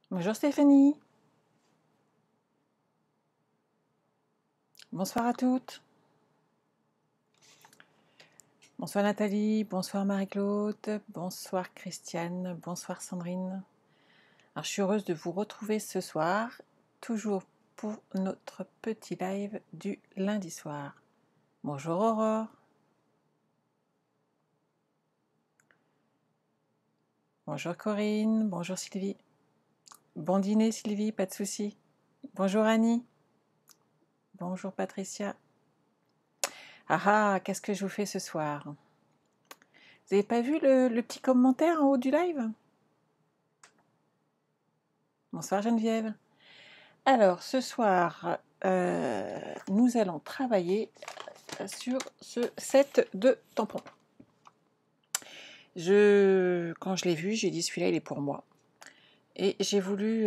Bonjour Stéphanie, bonsoir à toutes. Bonsoir Nathalie, bonsoir Marie-Claude, bonsoir Christiane, bonsoir Sandrine. Alors, je suis heureuse de vous retrouver ce soir, toujours pour notre petit live du lundi soir. Bonjour Aurore. Bonjour Corinne, bonjour Sylvie. Bon dîner Sylvie, pas de souci. Bonjour Annie. Bonjour Patricia. Ah ah, qu'est-ce que je vous fais ce soir? Vous n'avez pas vu le petit commentaire en haut du live? Bonsoir Geneviève. Alors, ce soir, nous allons travailler sur ce set de tampons. Quand je l'ai vu, j'ai dit celui-là, il est pour moi. Et j'ai voulu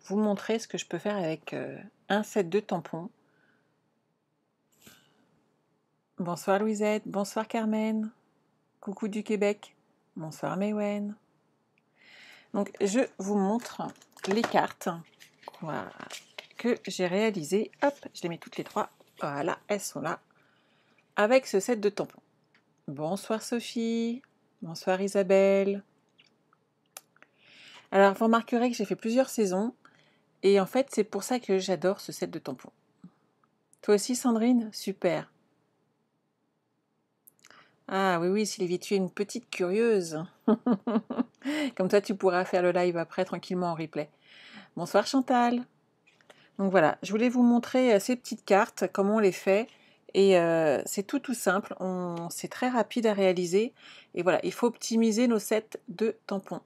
vous montrer ce que je peux faire avec un set de tampons. Bonsoir Louisette, bonsoir Carmen, coucou du Québec, bonsoir Mewen. Donc, je vous montre les cartes que j'ai réalisées. Hop, je les mets toutes les trois. Voilà, elles sont là. Avec ce set de tampons. Bonsoir Sophie, bonsoir Isabelle. Alors vous remarquerez que j'ai fait plusieurs saisons et en fait c'est pour ça que j'adore ce set de tampons. Toi aussi Sandrine? Super. Ah oui oui Sylvie, tu es une petite curieuse. Comme ça tu pourras faire le live après tranquillement en replay. Bonsoir Chantal. Donc voilà, je voulais vous montrer ces petites cartes, comment on les fait. Et c'est tout simple, c'est très rapide à réaliser. Et voilà, il faut optimiser nos sets de tampons.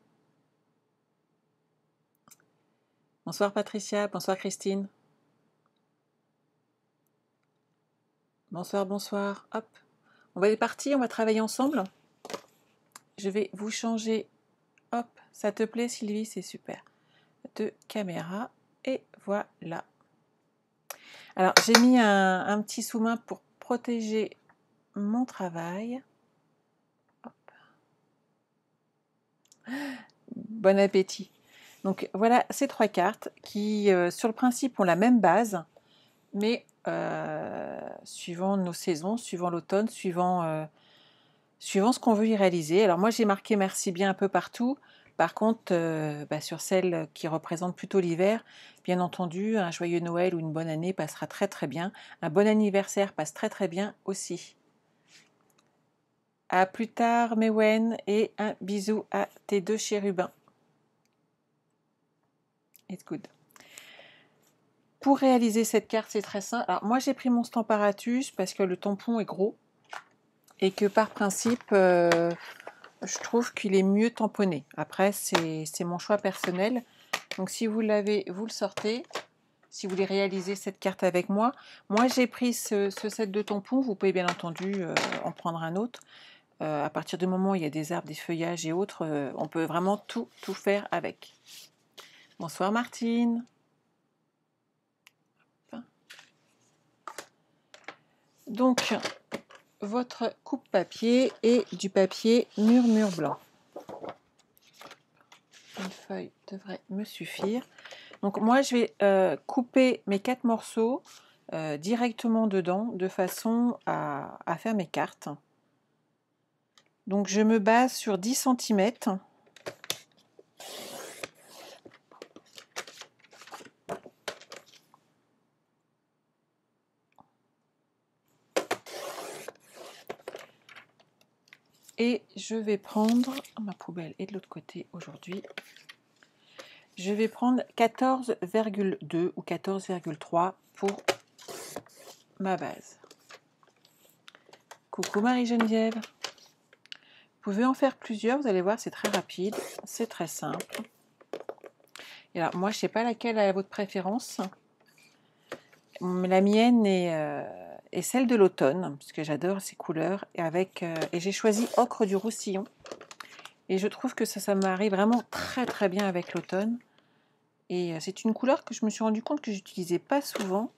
Bonsoir Patricia, bonsoir Christine. Bonsoir, bonsoir. Hop, on va aller partir, on va travailler ensemble. Je vais vous changer. Hop, ça te plaît Sylvie, c'est super. De caméra. Et voilà. Alors, j'ai mis un petit sous-main pour protéger mon travail. Hop. Bon appétit. Donc voilà ces trois cartes qui, sur le principe, ont la même base, mais suivant nos saisons, suivant l'automne, suivant ce qu'on veut y réaliser. Alors moi j'ai marqué merci bien un peu partout. Par contre, sur celle qui représente plutôt l'hiver, bien entendu, un joyeux Noël ou une bonne année passera très très bien. Un bon anniversaire passe très très bien aussi. À plus tard, Mewen, et un bisou à tes deux chérubins. It's good. Pour réaliser cette carte, c'est très simple. Alors moi j'ai pris mon Stamparatus parce que le tampon est gros et que par principe, je trouve qu'il est mieux tamponné. Après, c'est mon choix personnel. Donc si vous l'avez, vous le sortez. Si vous voulez réaliser cette carte avec moi. Moi, j'ai pris ce set de tampons. Vous pouvez bien entendu en prendre un autre. À partir du moment où il y a des arbres, des feuillages et autres, on peut vraiment tout faire avec. Bonsoir Martine. Donc, votre coupe-papier et du papier murmure blanc. Une feuille devrait me suffire. Donc moi je vais couper mes 4 morceaux directement dedans de façon à faire mes cartes. Donc je me base sur 10 cm. Et je vais prendre, ma poubelle est de l'autre côté aujourd'hui, je vais prendre 14,2 ou 14,3 pour ma base. Coucou Marie-Geneviève. Vous pouvez en faire plusieurs, vous allez voir, c'est très rapide, c'est très simple. Et alors, moi, je ne sais pas laquelle est votre préférence. La mienne est celle de l'automne, parce que j'adore ces couleurs. Et j'ai choisi Ocre du Roussillon. Et je trouve que ça marie vraiment très très bien avec l'automne. Et c'est une couleur que je me suis rendu compte que j'utilisais pas souvent.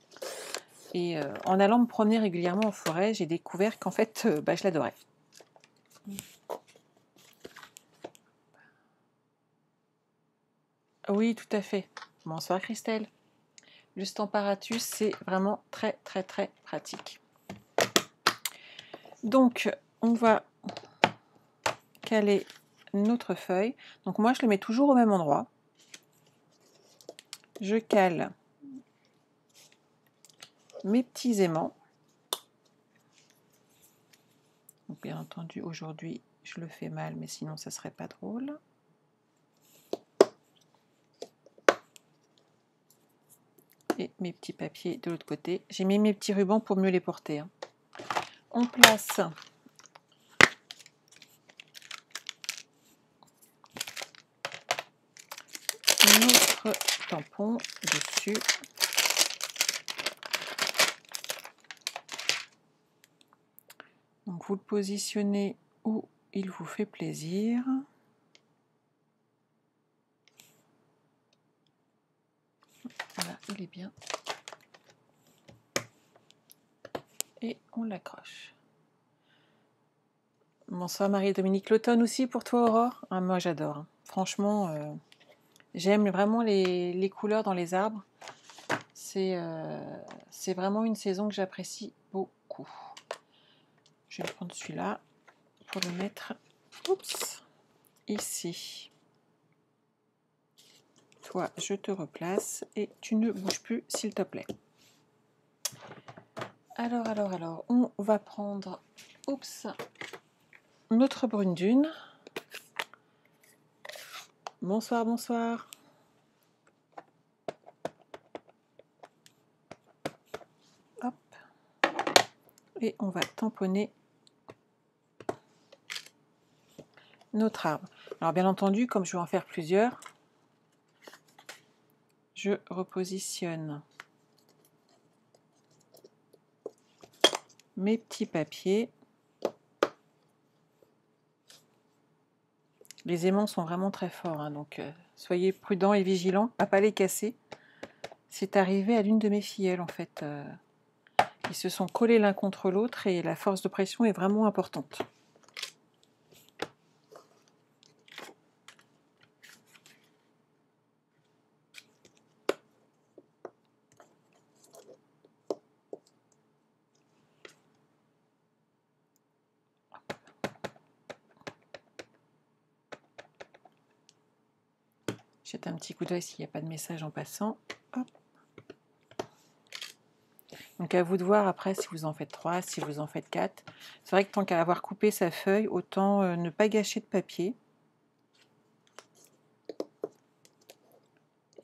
Et en allant me promener régulièrement en forêt, j'ai découvert qu'en fait, je l'adorais. Oui, tout à fait. Bonsoir Christelle. Le Stamparatus, c'est vraiment très pratique. Donc, on va caler notre feuille. Donc moi, je le mets toujours au même endroit. Je cale mes petits aimants. Donc, bien entendu, aujourd'hui, je le fais mal, mais sinon, ça serait pas drôle. Et mes petits papiers de l'autre côté. J'ai mis mes petits rubans pour mieux les porter. On place notre tampon dessus. Donc vous le positionnez où il vous fait plaisir. Voilà, il est bien. Et on l'accroche. Bonsoir Marie-Dominique. L'automne aussi pour toi, Aurore? Ah, moi j'adore. Franchement, j'aime vraiment les couleurs dans les arbres. C'est vraiment une saison que j'apprécie beaucoup. Je vais prendre celui-là pour le mettre ici. Toi, je te replace et tu ne bouges plus, s'il te plaît. Alors, on va prendre notre brune dune. Bonsoir. Hop. Et on va tamponner notre arbre. Alors bien entendu, comme je vais en faire plusieurs, je repositionne mes petits papiers. Les aimants sont vraiment très forts, hein, donc soyez prudents et vigilants à ne pas les casser. C'est arrivé à l'une de mes filleules en fait. Ils se sont collés l'un contre l'autre et la force de pression est vraiment importante. Jette un petit coup d'œil s'il n'y a pas de message en passant. Hop. Donc à vous de voir après si vous en faites 3, si vous en faites 4. C'est vrai que tant qu'à avoir coupé sa feuille, autant ne pas gâcher de papier.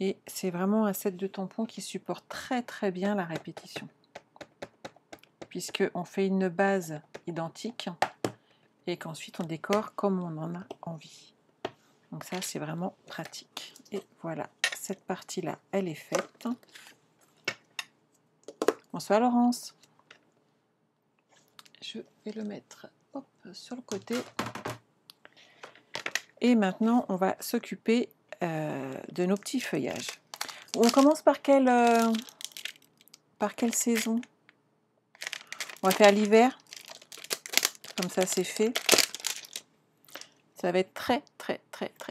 Et c'est vraiment un set de tampons qui supporte très bien la répétition. Puisqu'on fait une base identique et qu'ensuite on décore comme on en a envie. Donc ça c'est vraiment pratique. Et voilà, cette partie-là, elle est faite. Bonsoir Laurence. Je vais le mettre sur le côté. Et maintenant, on va s'occuper de nos petits feuillages. On commence par quelle saison? On va faire l'hiver. Comme ça, c'est fait. Ça va être très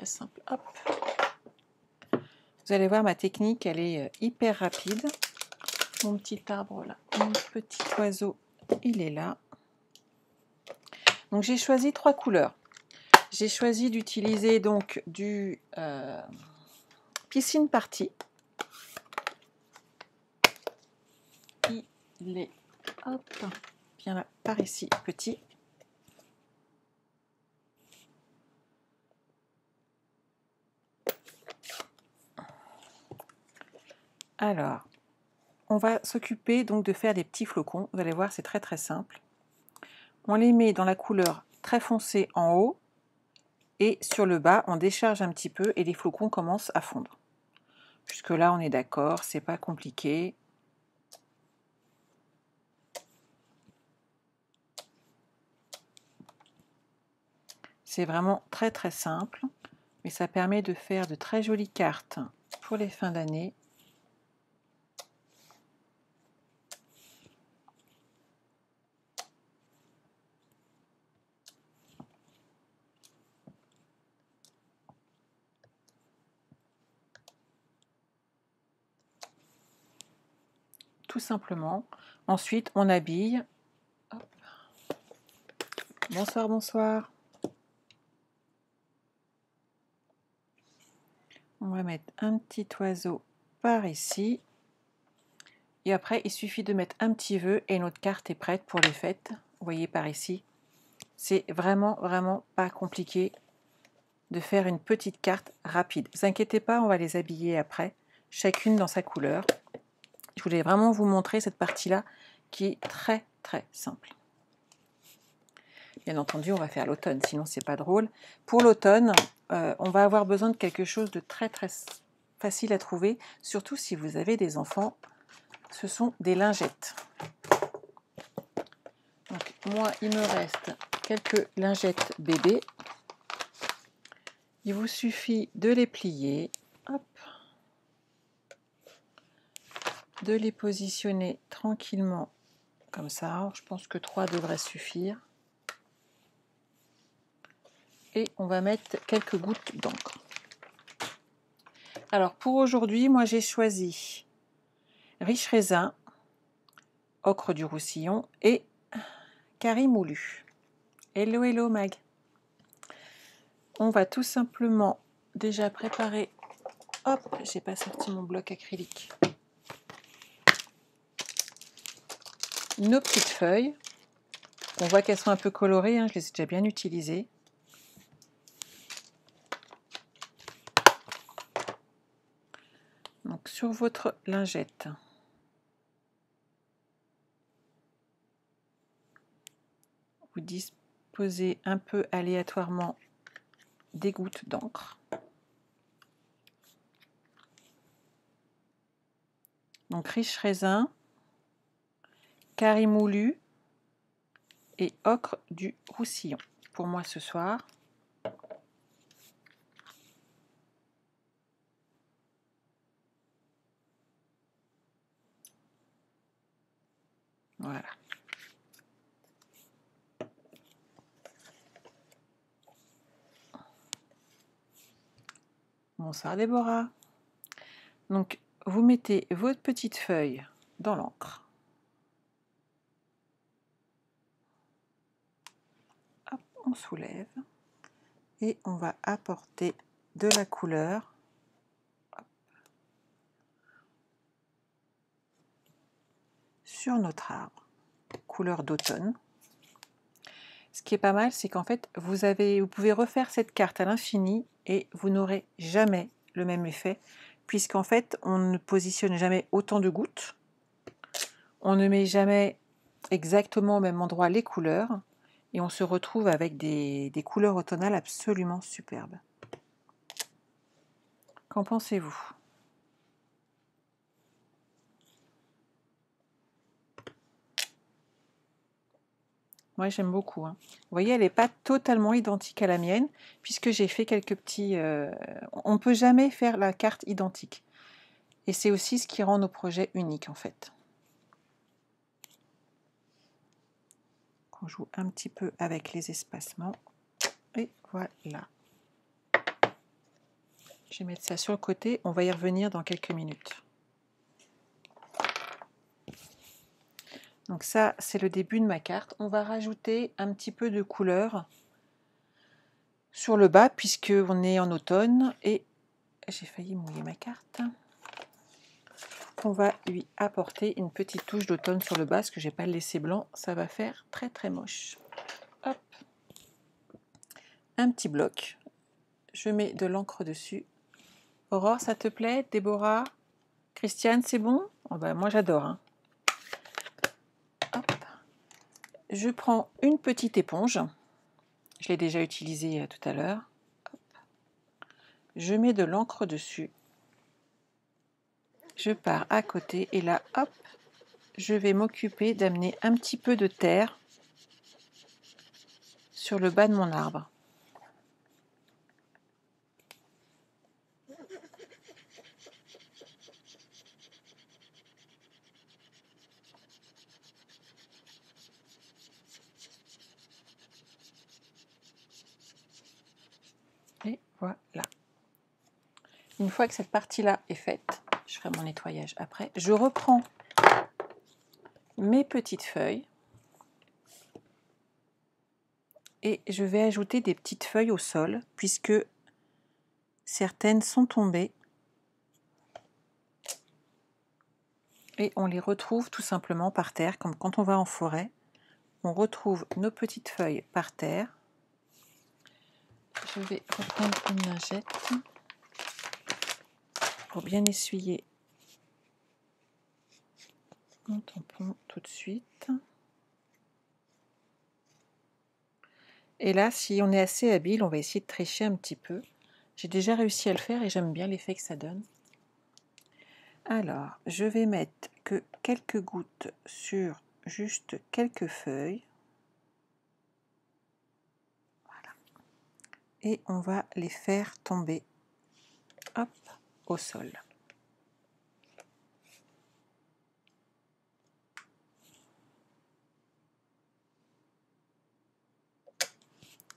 simple. Hop. Vous allez voir, ma technique, elle est hyper rapide. Mon petit arbre là, mon petit oiseau, il est là. Donc j'ai choisi 3 couleurs. J'ai choisi d'utiliser donc du Piscine Party. Il est bien là, par ici, petit. Alors, on va s'occuper donc de faire des petits flocons. Vous allez voir, c'est très simple. On les met dans la couleur très foncée en haut et sur le bas, on décharge un petit peu et les flocons commencent à fondre. Jusque là, on est d'accord, c'est pas compliqué. C'est vraiment très simple, mais ça permet de faire de très jolies cartes pour les fins d'année. tout simplement. Ensuite, on habille. Hop. Bonsoir, bonsoir. On va mettre un petit oiseau par ici. Et après, il suffit de mettre un petit vœu et notre carte est prête pour les fêtes. Vous voyez par ici. C'est vraiment, vraiment pas compliqué de faire une petite carte rapide. Ne vous inquiétez pas, on va les habiller après, chacune dans sa couleur. Je voulais vraiment vous montrer cette partie-là qui est très, très simple. Bien entendu, on va faire l'automne, sinon c'est pas drôle. Pour l'automne, on va avoir besoin de quelque chose de très, très facile à trouver, surtout si vous avez des enfants. Ce sont des lingettes. Donc, moi, il me reste quelques lingettes bébés. Il vous suffit de les plier, hop, de les positionner tranquillement comme ça. Je pense que 3 devraient suffire. Et on va mettre quelques gouttes d'encre. Alors pour aujourd'hui, moi j'ai choisi Riche Raisin, Ocre du Roussillon et Carré Moulu. Hello, hello Mag. On va tout simplement déjà préparer. Hop, j'ai pas sorti mon bloc acrylique. Nos petites feuilles. On voit qu'elles sont un peu colorées, hein, je les ai déjà bien utilisées. Donc sur votre lingette, vous disposez un peu aléatoirement des gouttes d'encre. Donc Riche Raisin, Carré Moulu et Ocre du Roussillon pour moi ce soir. Voilà. Bonsoir Déborah. Donc vous mettez votre petite feuille dans l'encre. Hop, on soulève et on va apporter de la couleur. Hop, sur notre arbre, couleur d'automne. Ce qui est pas mal, c'est qu'en fait, vous pouvez refaire cette carte à l'infini et vous n'aurez jamais le même effet, puisqu'en fait, on ne positionne jamais autant de gouttes, on ne met jamais exactement au même endroit les couleurs, et on se retrouve avec des couleurs automnales absolument superbes. Qu'en pensez-vous ? Moi, j'aime beaucoup. Hein. Vous voyez, elle n'est pas totalement identique à la mienne, puisque j'ai fait quelques petits... On ne peut jamais faire la carte identique. Et c'est aussi ce qui rend nos projets uniques, en fait. On joue un petit peu avec les espacements. Et voilà. Je vais mettre ça sur le côté. On va y revenir dans quelques minutes. Donc ça, c'est le début de ma carte. On va rajouter un petit peu de couleur sur le bas, puisqu'on est en automne. Et j'ai failli mouiller ma carte. On va lui apporter une petite touche d'automne sur le bas, parce que je n'ai pas le laissé blanc. Ça va faire très très moche. Hop. Un petit bloc. Je mets de l'encre dessus. Aurore, ça te plaît? Déborah? Christiane, c'est bon? Oh ben, moi j'adore. Hein. Hop. Je prends une petite éponge. Je l'ai déjà utilisée tout à l'heure. Je mets de l'encre dessus. Je pars à côté et là, hop, je vais m'occuper d'amener un petit peu de terre sur le bas de mon arbre. Et voilà. Une fois que cette partie-là est faite, je ferai mon nettoyage après. Je reprends mes petites feuilles et je vais ajouter des petites feuilles au sol puisque certaines sont tombées et on les retrouve tout simplement par terre, comme quand on va en forêt. On retrouve nos petites feuilles par terre. Je vais reprendre une lingette pour bien essuyer mon tampon tout de suite. Et là, si on est assez habile, on va essayer de tricher un petit peu. J'ai déjà réussi à le faire et j'aime bien l'effet que ça donne. Alors, je vais mettre que quelques gouttes sur juste quelques feuilles. Voilà. Et on va les faire tomber, hop, au sol.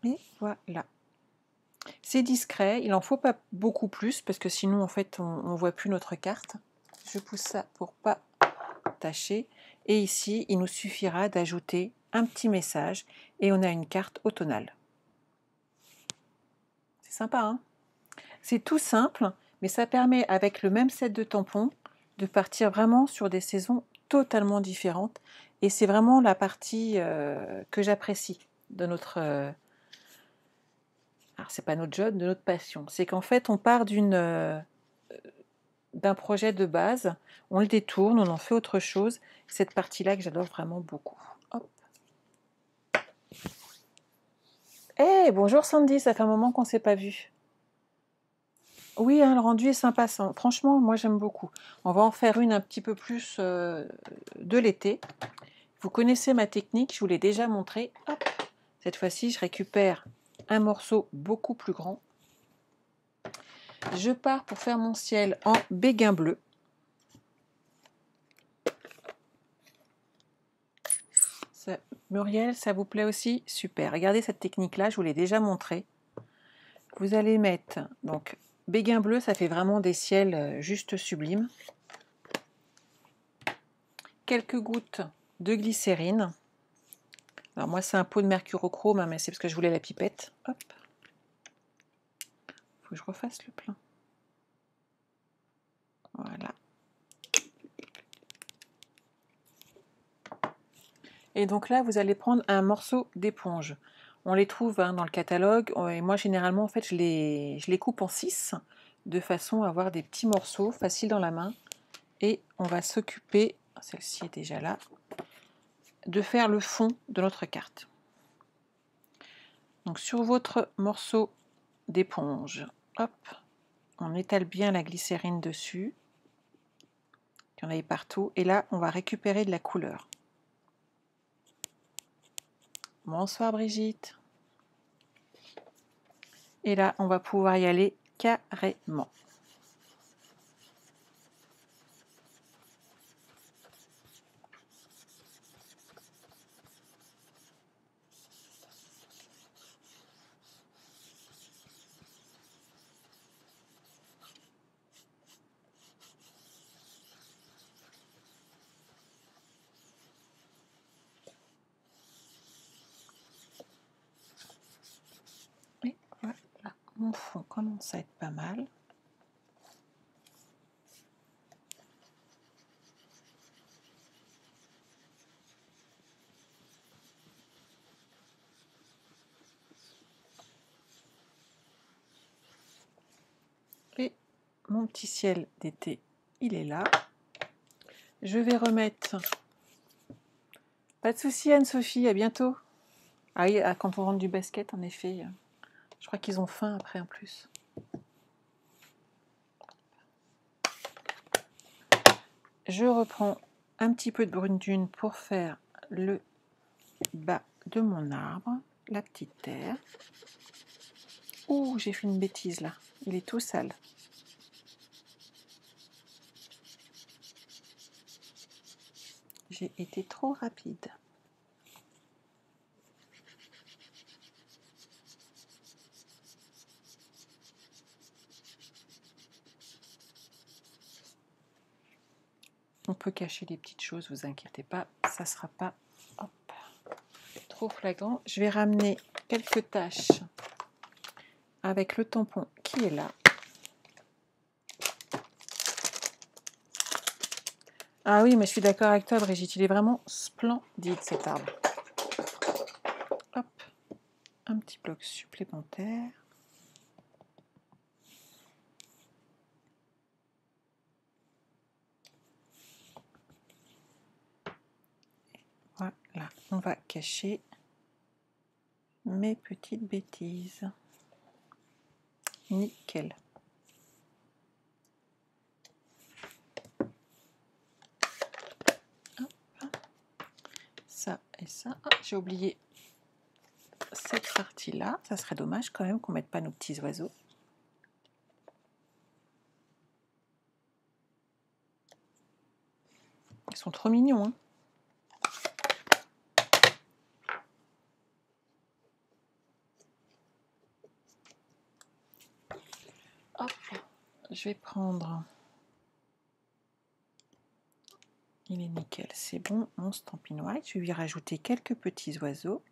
Et voilà. C'est discret, il n'en faut pas beaucoup plus parce que sinon en fait on ne voit plus notre carte. Je pousse ça pour pas tâcher. Et ici, il nous suffira d'ajouter un petit message et on a une carte automnale. C'est sympa, hein? C'est tout simple, mais ça permet avec le même set de tampons de partir vraiment sur des saisons totalement différentes. Et c'est vraiment la partie que j'apprécie de notre... alors c'est pas notre job, de notre passion. C'est qu'en fait on part d'un projet de base, on le détourne, on en fait autre chose. Cette partie-là que j'adore vraiment beaucoup. Hop. Hey, bonjour Sandy, ça fait un moment qu'on ne s'est pas vu. Oui, hein, le rendu est sympa, ça. Franchement, moi j'aime beaucoup. On va en faire une un petit peu plus de l'été. Vous connaissez ma technique, je vous l'ai déjà montré. Hop. Cette fois-ci, je récupère un morceau beaucoup plus grand. Je pars pour faire mon ciel en béguin bleu. Muriel, ça vous plaît aussi? Super. Regardez cette technique-là, je vous l'ai déjà montré. Vous allez mettre, donc, béguin bleu, ça fait vraiment des ciels juste sublimes. Quelques gouttes de glycérine. Alors moi, c'est un pot de mercurochrome, hein, mais c'est parce que je voulais la pipette. Hop. Faut que je refasse le plein. Voilà. Et donc là, vous allez prendre un morceau d'éponge. On les trouve hein, dans le catalogue. Et moi, généralement, en fait, je les coupe en 6, de façon à avoir des petits morceaux faciles dans la main. Et on va s'occuper, celle-ci est déjà là, de faire le fond de notre carte. Donc sur votre morceau d'éponge, hop, on étale bien la glycérine dessus. Il y en a partout. Et là, on va récupérer de la couleur. Bonsoir Brigitte. Et là, on va pouvoir y aller carrément. Et voilà, mon fond commence à être pas mal. Et mon petit ciel d'été, il est là. Je vais remettre... Pas de souci Anne-Sophie, à bientôt. Ah oui, quand on rentre du basket, en effet, je crois qu'ils ont faim après en plus. Je reprends un petit peu de brune dune pour faire le bas de mon arbre, la petite terre. Ouh, j'ai fait une bêtise là, il est tout sale. J'ai été trop rapide. On peut cacher les petites choses, vous inquiétez pas, ça ne sera pas hop, trop flagrant. Je vais ramener quelques taches avec le tampon qui est là. Ah oui, mais je suis d'accord avec toi, Brigitte, il est vraiment splendide cet arbre. Hop, un petit bloc supplémentaire. Voilà, on va cacher mes petites bêtises. Nickel. Hop. Ça et ça. Ah, j'ai oublié cette partie-là. Ça serait dommage quand même qu'on ne mette pas nos petits oiseaux. Ils sont trop mignons, hein. Hop, je vais prendre. Il est nickel, c'est bon, mon Stampin' White. Je vais lui rajouter quelques petits oiseaux.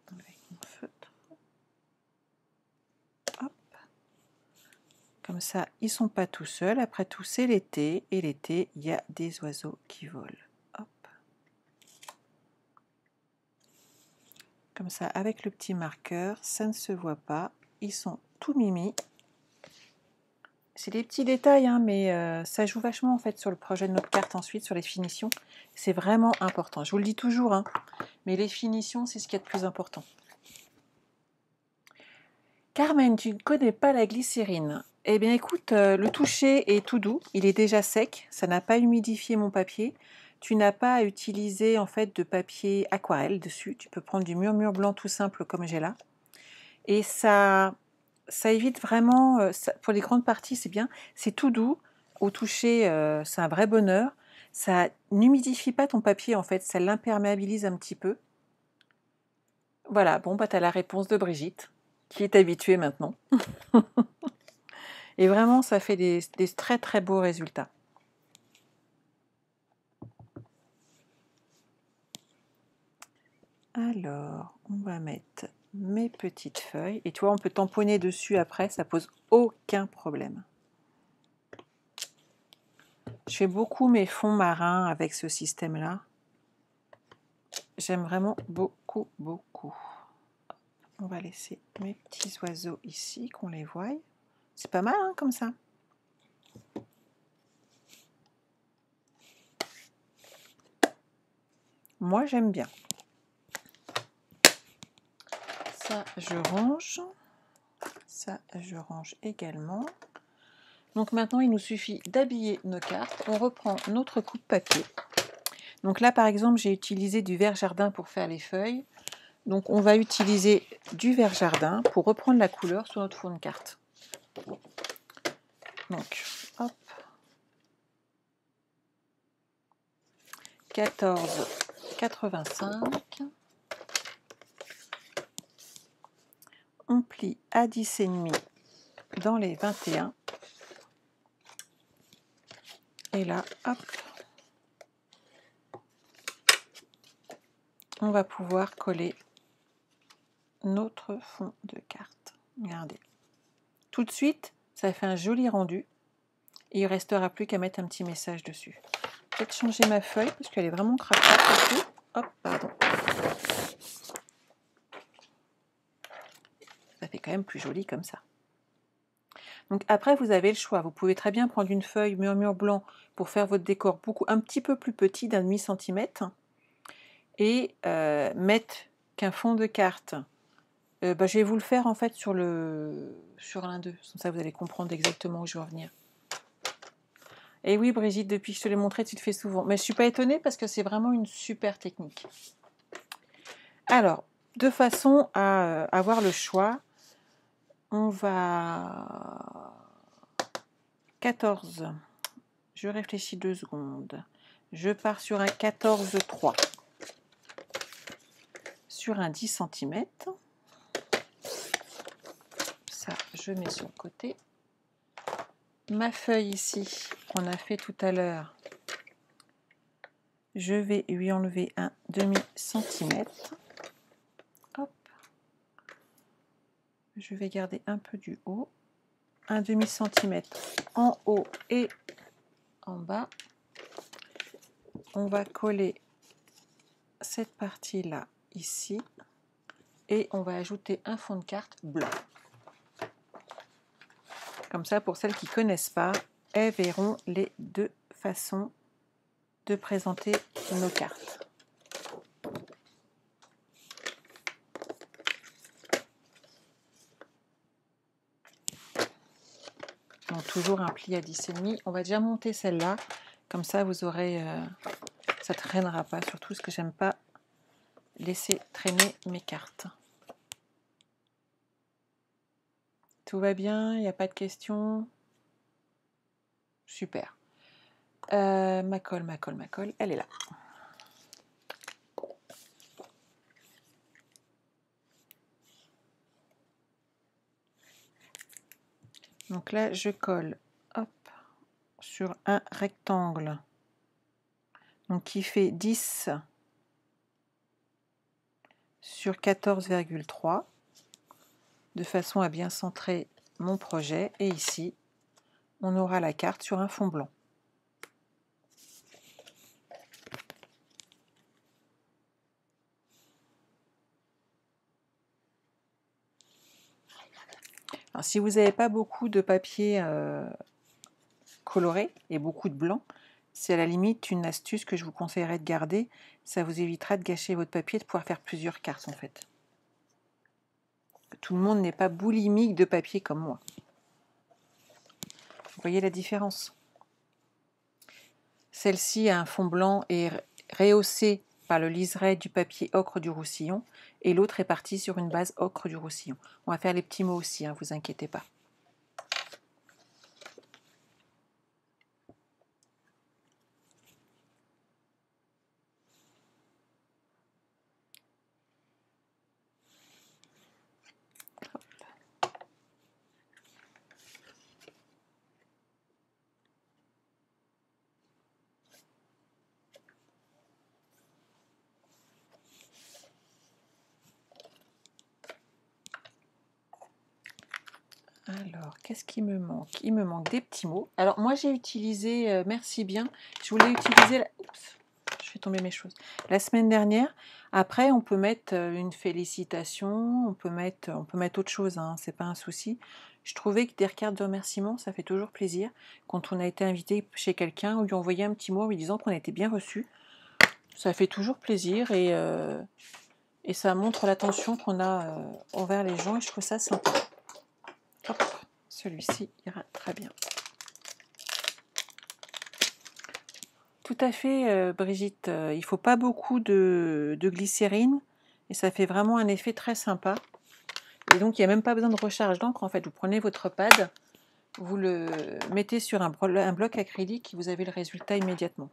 Avec mon feutre. Hop. Comme ça, ils ne sont pas tout seuls. Après tout, c'est l'été. Et l'été, il y a des oiseaux qui volent. Hop. Comme ça, avec le petit marqueur, ça ne se voit pas. Ils sont tout mimi. C'est des petits détails, hein, mais ça joue vachement en fait sur le projet de notre carte ensuite, sur les finitions. C'est vraiment important. Je vous le dis toujours, hein, mais les finitions, c'est ce qu'il y a de plus important. Carmen, tu ne connais pas la glycérine. Eh bien écoute, le toucher est tout doux, il est déjà sec, ça n'a pas humidifié mon papier. Tu n'as pas à utiliser en fait de papier aquarelle dessus. Tu peux prendre du murmure blanc tout simple comme j'ai là. Et ça évite vraiment, pour les grandes parties c'est bien, c'est tout doux. Au toucher, c'est un vrai bonheur. Ça n'humidifie pas ton papier en fait, ça l'imperméabilise un petit peu. Voilà, bon bah tu as la réponse de Brigitte, qui est habituée maintenant. Et vraiment, ça fait des très très beaux résultats. Alors, on va mettre mes petites feuilles. Et tu vois, on peut tamponner dessus après, ça pose aucun problème. Je fais beaucoup mes fonds marins avec ce système-là. J'aime vraiment beaucoup, beaucoup. On va laisser mes petits oiseaux ici, qu'on les voie. C'est pas mal, hein, comme ça. Moi, j'aime bien. Ça, je range. Ça, je range également. Donc maintenant, il nous suffit d'habiller nos cartes. On reprend notre coupe-papier. Donc là, par exemple, j'ai utilisé du vert jardin pour faire les feuilles. Donc on va utiliser du vert jardin pour reprendre la couleur sur notre fond de carte. Donc, hop. 14,85. On plie à 10,5 dans les 21. Et là, hop. On va pouvoir coller notre fond de carte. Regardez. Tout de suite, ça fait un joli rendu. Et il ne restera plus qu'à mettre un petit message dessus. Peut-être changer ma feuille parce qu'elle est vraiment craquante. Hop, pardon. Ça fait quand même plus joli comme ça. Donc après, vous avez le choix. Vous pouvez très bien prendre une feuille murmure blanc pour faire votre décor un petit peu plus petit, d'1,5 cm, et mettre qu'un fond de carte. Je vais vous le faire en fait sur l'un d'eux. Comme ça, vous allez comprendre exactement où je veux en venir. Et oui, Brigitte, depuis que je te l'ai montré, tu le fais souvent. Mais je ne suis pas étonnée parce que c'est vraiment une super technique. Alors, de façon à avoir le choix, on va... 14. Je réfléchis 2 secondes. Je pars sur un 14,3. sur un 10 cm. Ça, je mets sur le côté. Ma feuille ici, qu'on a fait tout à l'heure, je vais lui enlever un demi-centimètre. Hop. Je vais garder un peu du haut. Un demi-centimètre en haut et en bas. On va coller cette partie-là ici. Et on va ajouter un fond de carte blanc. Comme ça, pour celles qui ne connaissent pas, elles verront les deux façons de présenter nos cartes. Donc toujours un pli à 10,5. On va déjà monter celle-là. Comme ça, vous aurez... ça ne traînera pas. Surtout ce que j'aime pas laisser traîner mes cartes. Tout va bien, il n'y a pas de questions. Super. Ma colle, elle est là. Donc là, je colle, hop, sur un rectangle, donc qui fait 10 sur 14,3, de façon à bien centrer mon projet. Et ici, on aura la carte sur un fond blanc. Alors, si vous n'avez pas beaucoup de papier coloré et beaucoup de blanc, c'est à la limite une astuce que je vous conseillerais de garder. Ça vous évitera de gâcher votre papier, de pouvoir faire plusieurs cartes en fait. Tout le monde n'est pas boulimique de papier comme moi. Vous voyez la différence? Celle-ci a un fond blanc et rehaussé par le liseré du papier ocre du Roussillon, et l'autre est partie sur une base ocre du Roussillon. On va faire les petits mots aussi, hein, vous inquiétez pas. Alors, qu'est-ce qui me manque? Il me manque des petits mots. Alors, moi, j'ai utilisé, merci bien, je voulais utiliser, oups, je fais tomber mes choses, la semaine dernière. Après, on peut mettre une félicitation, on peut mettre autre chose, hein, c'est pas un souci. Je trouvais que des cartes de remerciement, ça fait toujours plaisir. Quand on a été invité chez quelqu'un, on lui envoyait un petit mot en lui disant qu'on a été bien reçu. Ça fait toujours plaisir et ça montre l'attention qu'on a envers les gens et je trouve ça sympa. Hop, celui-ci ira très bien. Tout à fait, Brigitte, il ne faut pas beaucoup de glycérine et ça fait vraiment un effet très sympa. Et donc, il n'y a même pas besoin de recharge d'encre. En fait, vous prenez votre pad, vous le mettez sur un bloc acrylique et vous avez le résultat immédiatement.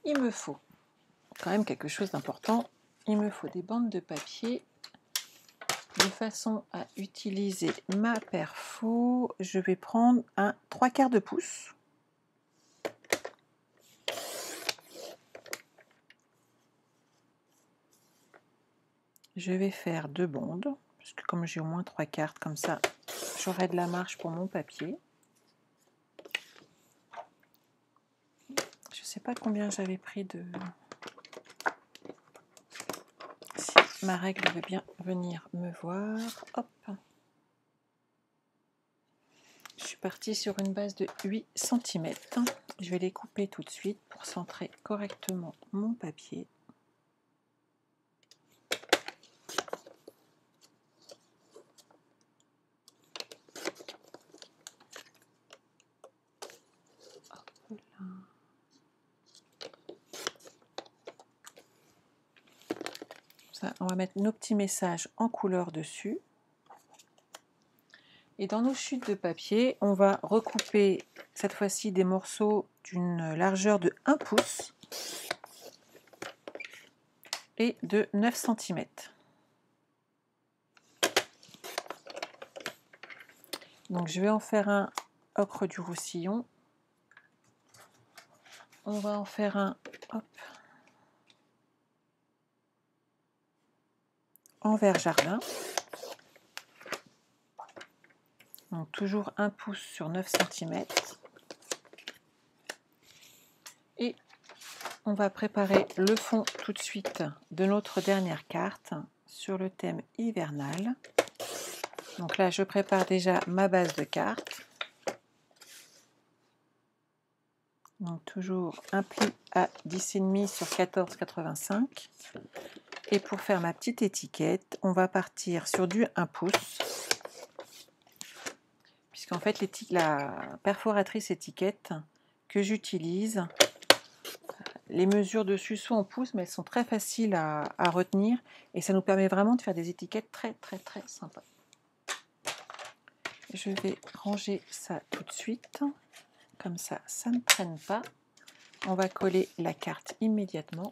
Il me faut quand même quelque chose d'important. Il me faut des bandes de papier. De façon à utiliser ma perfo, je vais prendre un 3/4 de pouce. Je vais faire 2 bandes, parce que comme j'ai au moins 3/4, comme ça, j'aurai de la marge pour mon papier. Je ne sais pas combien j'avais pris de... Si ma règle veut bien venir me voir. Hop. Je suis partie sur une base de 8 cm. Je vais les couper tout de suite pour centrer correctement mon papier. Ça, on va mettre nos petits messages en couleur dessus. Et dans nos chutes de papier, on va recouper cette fois-ci des morceaux d'une largeur de 1 pouce. et de 9 cm. Donc je vais en faire un ocre du Roussillon. On va en faire un en vert jardin. Donc toujours 1 pouce sur 9 cm. Et on va préparer le fond tout de suite de notre dernière carte sur le thème hivernal. Donc là, je prépare déjà ma base de carte. Donc toujours un pli à 10,5 sur 14,85. Et pour faire ma petite étiquette, on va partir sur du 1 pouce. Puisqu'en fait, la perforatrice étiquette que j'utilise, les mesures dessus sont en pouces, mais elles sont très faciles à retenir. Et ça nous permet vraiment de faire des étiquettes très sympas. Je vais ranger ça tout de suite. Comme ça, ça ne traîne pas. On va coller la carte immédiatement.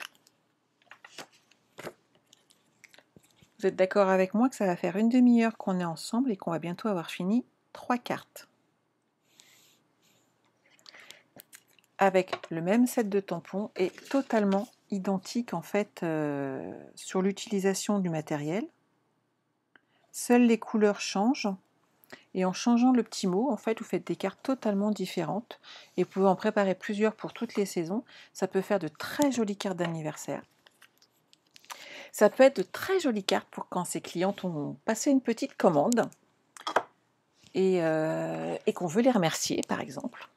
Vous êtes d'accord avec moi que ça va faire une demi-heure qu'on est ensemble et qu'on va bientôt avoir fini 3 cartes. Avec le même set de tampons et totalement identique en fait sur l'utilisation du matériel. Seules les couleurs changent. Et en changeant le petit mot, en fait, vous faites des cartes totalement différentes. Et vous pouvez en préparer plusieurs pour toutes les saisons. Ça peut faire de très jolies cartes d'anniversaire. Ça peut être de très jolies cartes pour quand ces clientes ont passé une petite commande et qu'on veut les remercier, par exemple.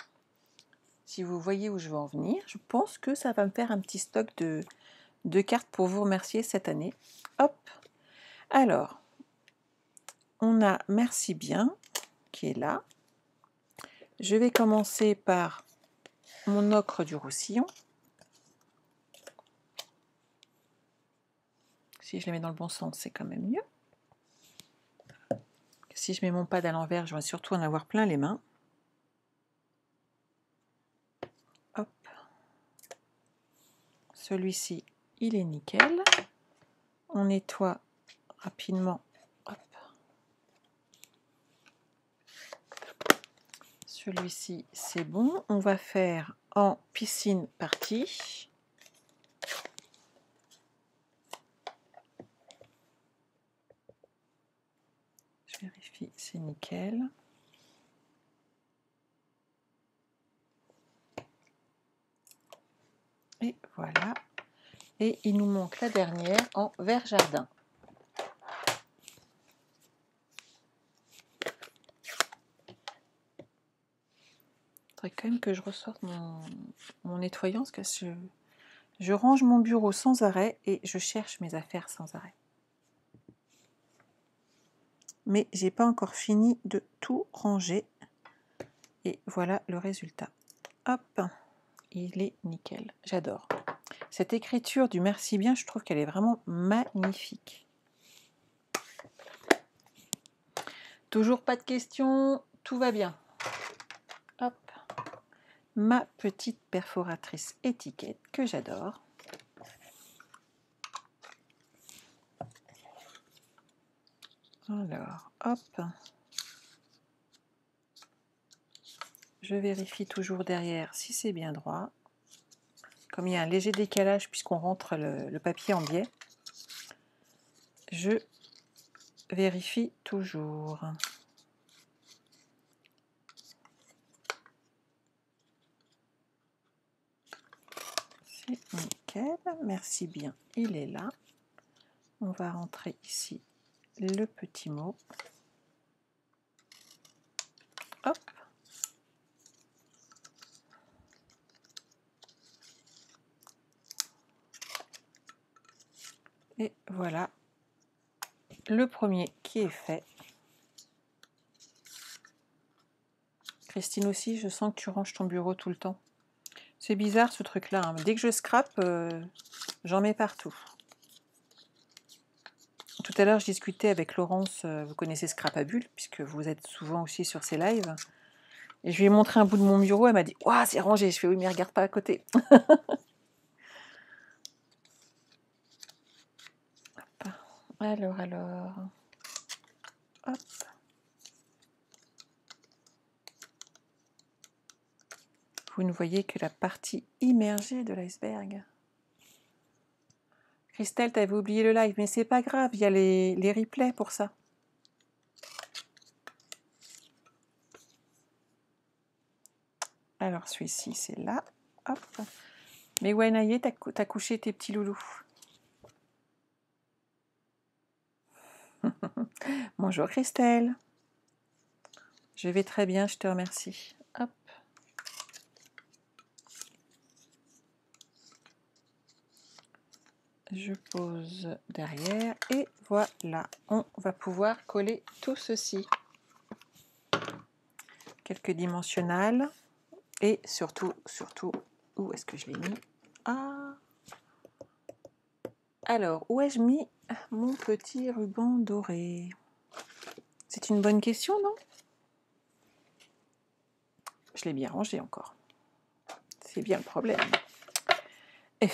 Si vous voyez où je veux en venir, je pense que ça va me faire un petit stock de cartes pour vous remercier cette année. Hop. Alors, on a Merci bien qui est là. Je vais commencer par mon ocre du Roussillon. Si je les mets dans le bon sens, c'est quand même mieux. Si je mets mon pad à l'envers, je vais surtout en avoir plein les mains. Hop. Celui-ci, il est nickel. On nettoie rapidement. Hop. Celui-ci, c'est bon. On va faire en piscine partie. Je vérifie, c'est nickel. Et voilà. Et il nous manque la dernière en vert jardin. Il faudrait quand même que je ressorte mon nettoyant parce que je range mon bureau sans arrêt et je cherche mes affaires sans arrêt. Mais j'ai pas encore fini de tout ranger. Et voilà le résultat. Hop, il est nickel. J'adore. Cette écriture du Merci bien, je trouve qu'elle est vraiment magnifique. Toujours pas de questions, tout va bien. Hop, ma petite perforatrice étiquette que j'adore. Alors, hop. Je vérifie toujours derrière si c'est bien droit. Comme il y a un léger décalage puisqu'on rentre le papier en biais, je vérifie toujours. C'est nickel, merci bien, il est là. On va rentrer ici le petit mot. Hop. Et voilà le premier qui est fait. Christine aussi, je sens que tu ranges ton bureau tout le temps. C'est bizarre ce truc-là, hein. Dès que je scrape, j'en mets partout. Tout à l'heure, je discutais avec Laurence, vous connaissez Scrapabule, puisque vous êtes souvent aussi sur ses lives. Et je lui ai montré un bout de mon bureau, elle m'a dit « Ouah, c'est rangé !» Je fais « Oui, mais regarde pas à côté !» Alors. Hop. Vous ne voyez que la partie immergée de l'iceberg. Christelle, t'avais oublié le live, mais c'est pas grave, il y a les replays pour ça. Alors celui-ci, c'est là. Hop. Mais ouais, Naïe, t'as couché tes petits loulous. Bonjour Christelle. Je vais très bien, je te remercie. Hop. Je pose derrière et voilà, on va pouvoir coller tout ceci. Quelques dimensionnels et surtout, où est-ce que je l'ai mis? Ah. Alors, où ai-je mis mon petit ruban doré? C'est une bonne question, non? Je l'ai bien rangé encore. C'est bien le problème. Et,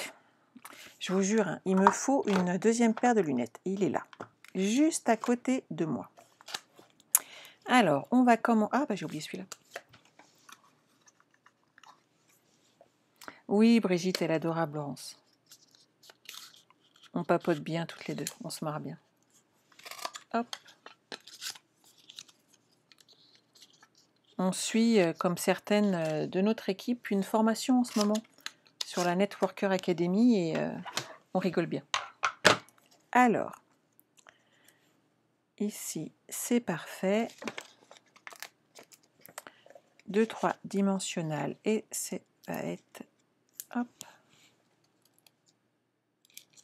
je vous jure, hein, il me faut une deuxième paire de lunettes. Il est là, juste à côté de moi. Alors, on va comment... Ah, bah j'ai oublié celui-là. Oui, Brigitte, elle est adorable, Laurence. On papote bien toutes les deux, on se marre bien. Hop. On suit, comme certaines de notre équipe, une formation en ce moment sur la Networker Academy et on rigole bien. Alors, ici, c'est parfait. 2, 3 dimensionnels et c'est va être, hop,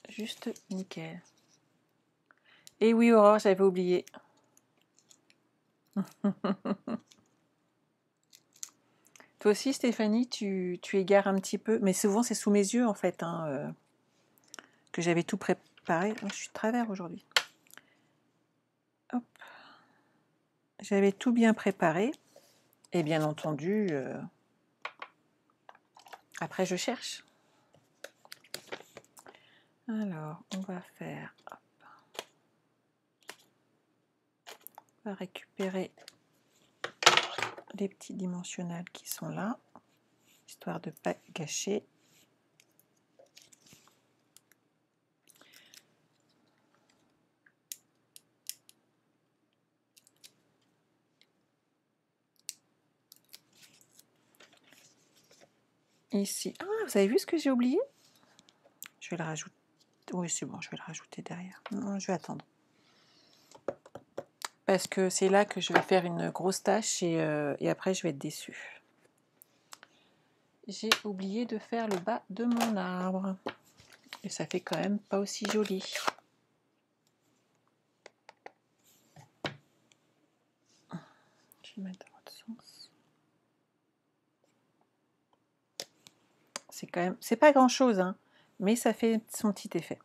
juste nickel. Et oui, Aurore, j'avais oublié. Toi aussi, Stéphanie, tu égares un petit peu, mais souvent c'est sous mes yeux en fait, hein, que j'avais tout préparé. Oh, je suis de travers aujourd'hui. Hop. J'avais tout bien préparé. Et bien entendu, après je cherche. Alors, on va faire... Hop. On va récupérer les petits dimensionnels qui sont là, histoire de ne pas gâcher. Ici. Ah, vous avez vu ce que j'ai oublié? Je vais le rajouter. Oui, c'est bon, je vais le rajouter derrière. Non, je vais attendre. Parce que c'est là que je vais faire une grosse tâche et après je vais être déçue. J'ai oublié de faire le bas de mon arbre. Et ça fait quand même pas aussi joli. Je vais mettre dans l'autre sens. C'est quand même, c'est pas grand chose, hein, mais ça fait son petit effet.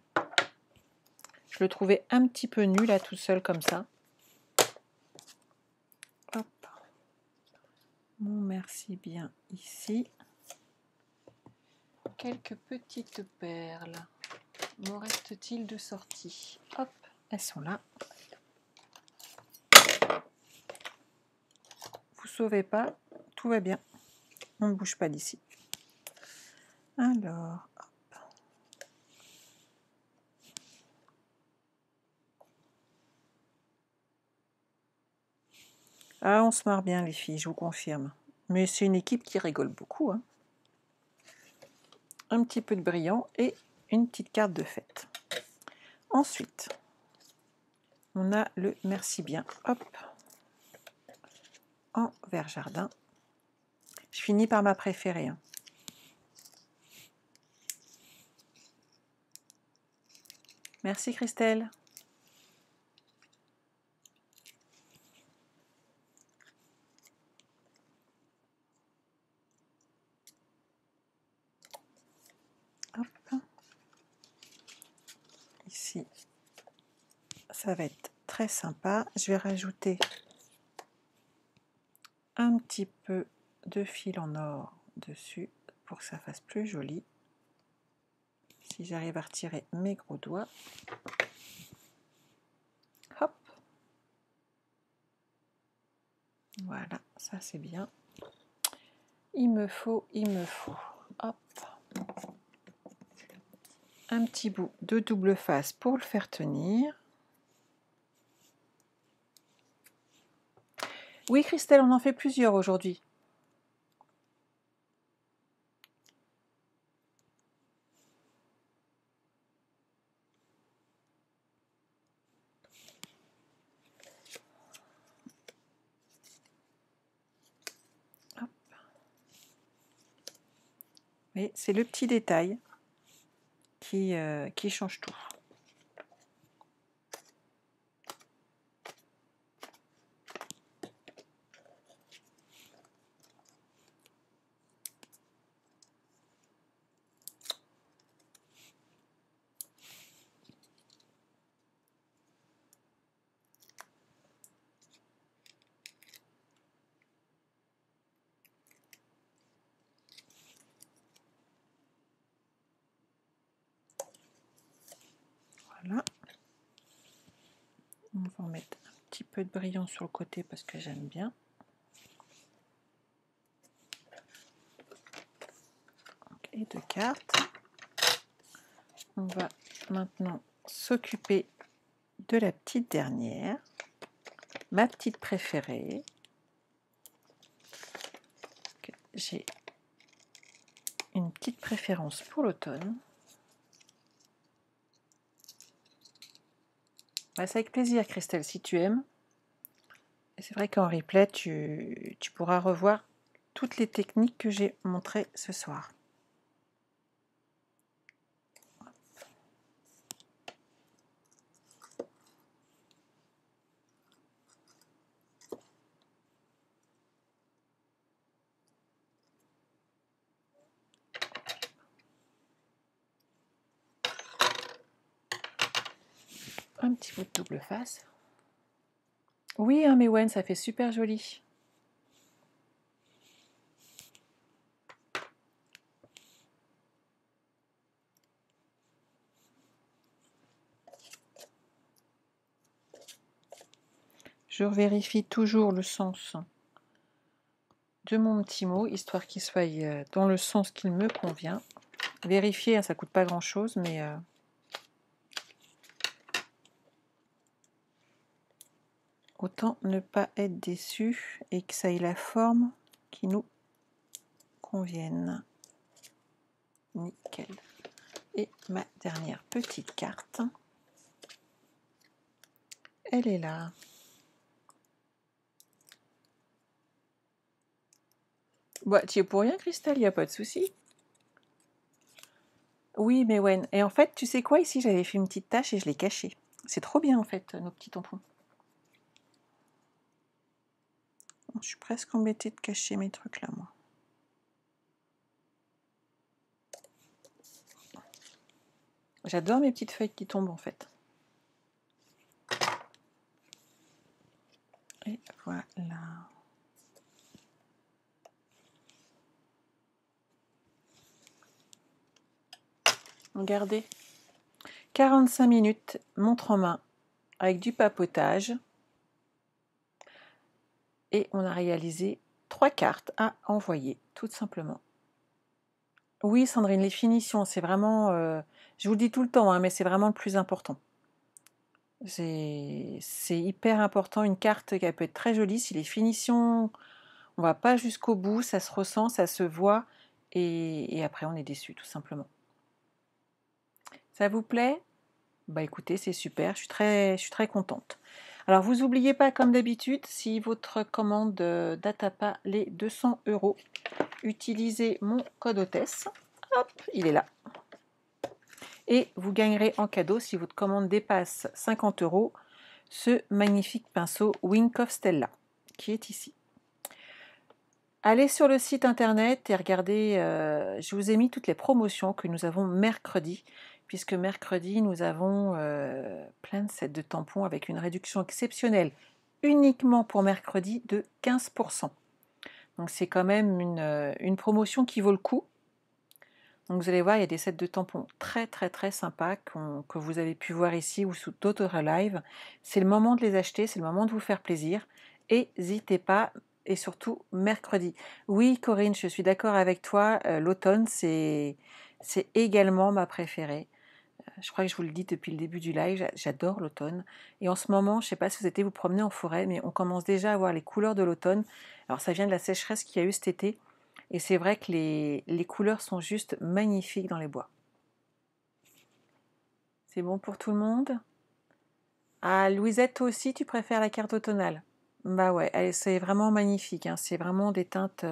Je le trouvais un petit peu nul là tout seul comme ça. Hop. Bon, merci bien ici. Quelques petites perles. M'en reste-t-il de sortie? Hop, elles sont là. Vous sauvez pas, tout va bien. On ne bouge pas d'ici. Alors, hop. Ah, on se marre bien les filles, je vous confirme. Mais c'est une équipe qui rigole beaucoup, hein. Un petit peu de brillant et une petite carte de fête. Ensuite, on a le merci bien, hop, en vert jardin. Je finis par ma préférée, hein. Merci Christelle. Hop. Ici, ça va être très sympa. Je vais rajouter un petit peu de fil en or dessus pour que ça fasse plus joli. Si j'arrive à retirer mes gros doigts. Ça c'est bien. Il me faut, hop, un petit bout de double face pour le faire tenir. Oui, Christelle, on en fait plusieurs aujourd'hui. Oui, c'est le petit détail qui change tout. Voilà. On va en mettre un petit peu de brillant sur le côté parce que j'aime bien. Et deux cartes. On va maintenant s'occuper de la petite dernière, ma petite préférée. J'ai une petite préférence pour l'automne. Bah, c'est avec plaisir, Christelle, si tu aimes. Et c'est vrai qu'en replay, tu pourras revoir toutes les techniques que j'ai montrées ce soir. Un petit bout de double face. Oui, hein, mais Wen, ça fait super joli. Je vérifie toujours le sens de mon petit mot, histoire qu'il soit dans le sens qu'il me convient. Vérifier, hein, ça coûte pas grand chose, mais autant ne pas être déçu et que ça ait la forme qui nous convienne. Nickel. Et ma dernière petite carte, elle est là. Bah, tu es pour rien, Christelle, il n'y a pas de souci. Oui, mais Wen. Et en fait, tu sais quoi, ici, j'avais fait une petite tache et je l'ai cachée. C'est trop bien, en fait, nos petits tampons. Je suis presque embêtée de cacher mes trucs là, moi. J'adore mes petites feuilles qui tombent, en fait. Et voilà. Regardez. 45 minutes, montre en main, avec du papotage. Et on a réalisé 3 cartes à envoyer, tout simplement. Oui, Sandrine, les finitions, c'est vraiment... je vous le dis tout le temps, hein, mais c'est vraiment le plus important. C'est hyper important. Une carte qui peut être très jolie. Si les finitions, on va pas jusqu'au bout, ça se ressent, ça se voit. Et après, on est déçu, tout simplement. Ça vous plaît? Bah écoutez, c'est super, je suis très contente. Alors, vous n'oubliez pas, comme d'habitude, si votre commande n'atteint pas les 200 €, utilisez mon code hôtesse. Hop, il est là. Et vous gagnerez en cadeau, si votre commande dépasse 50 €, ce magnifique pinceau Wink of Stella, qui est ici. Allez sur le site internet et regardez, je vous ai mis toutes les promotions que nous avons mercredi, puisque mercredi, nous avons plein de sets de tampons avec une réduction exceptionnelle, uniquement pour mercredi, de 15%. Donc c'est quand même une promotion qui vaut le coup. Donc vous allez voir, il y a des sets de tampons très très très sympas que vous avez pu voir ici ou sous d'autres lives. C'est le moment de les acheter, c'est le moment de vous faire plaisir. Et n'hésitez pas, et surtout mercredi. Oui, Corinne, je suis d'accord avec toi. L'automne, c'est également ma préférée. Je crois que je vous le dis depuis le début du live, j'adore l'automne. Et en ce moment, je ne sais pas si vous avez été vous promener en forêt, mais on commence déjà à voir les couleurs de l'automne. Alors ça vient de la sécheresse qu'il y a eu cet été. Et c'est vrai que les couleurs sont juste magnifiques dans les bois. C'est bon pour tout le monde? Ah, Louisette, toi aussi, tu préfères la carte automnale? Bah ouais, c'est vraiment magnifique, hein. C'est vraiment des teintes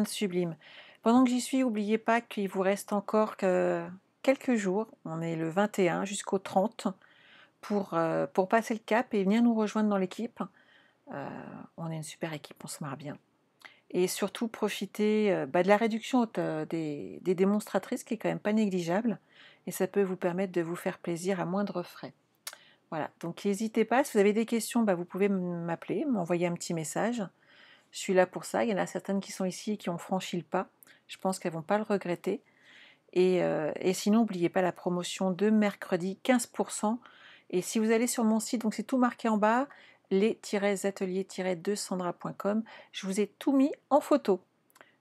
sublimes. Pendant que j'y suis, n'oubliez pas qu'il vous reste encore quelques jours. On est le 21 jusqu'au 30 pour passer le cap et venir nous rejoindre dans l'équipe. Euh, on est une super équipe, on se marre bien. Et surtout, profitez de la réduction des démonstratrices qui est quand même pas négligeable. Et ça peut vous permettre de vous faire plaisir à moindre frais. Voilà, donc n'hésitez pas, si vous avez des questions, vous pouvez m'appeler, m'envoyer un petit message. Je suis là pour ça. Il y en a certaines qui sont ici et qui ont franchi le pas. Je pense qu'elles ne vont pas le regretter. Et sinon, n'oubliez pas la promotion de mercredi, 15%. Et si vous allez sur mon site, donc c'est tout marqué en bas, les-ateliers-de-sandra.com, je vous ai tout mis en photo.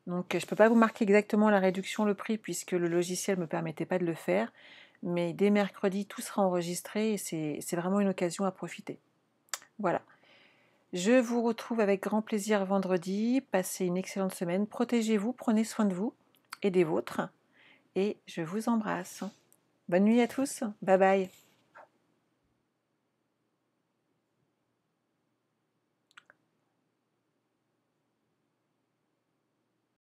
Donc je ne peux pas vous marquer exactement la réduction, le prix, puisque le logiciel ne me permettait pas de le faire. Mais dès mercredi, tout sera enregistré et c'est vraiment une occasion à profiter. Voilà. Je vous retrouve avec grand plaisir vendredi. Passez une excellente semaine. Protégez-vous, prenez soin de vous et des vôtres. Et je vous embrasse. Bonne nuit à tous. Bye bye.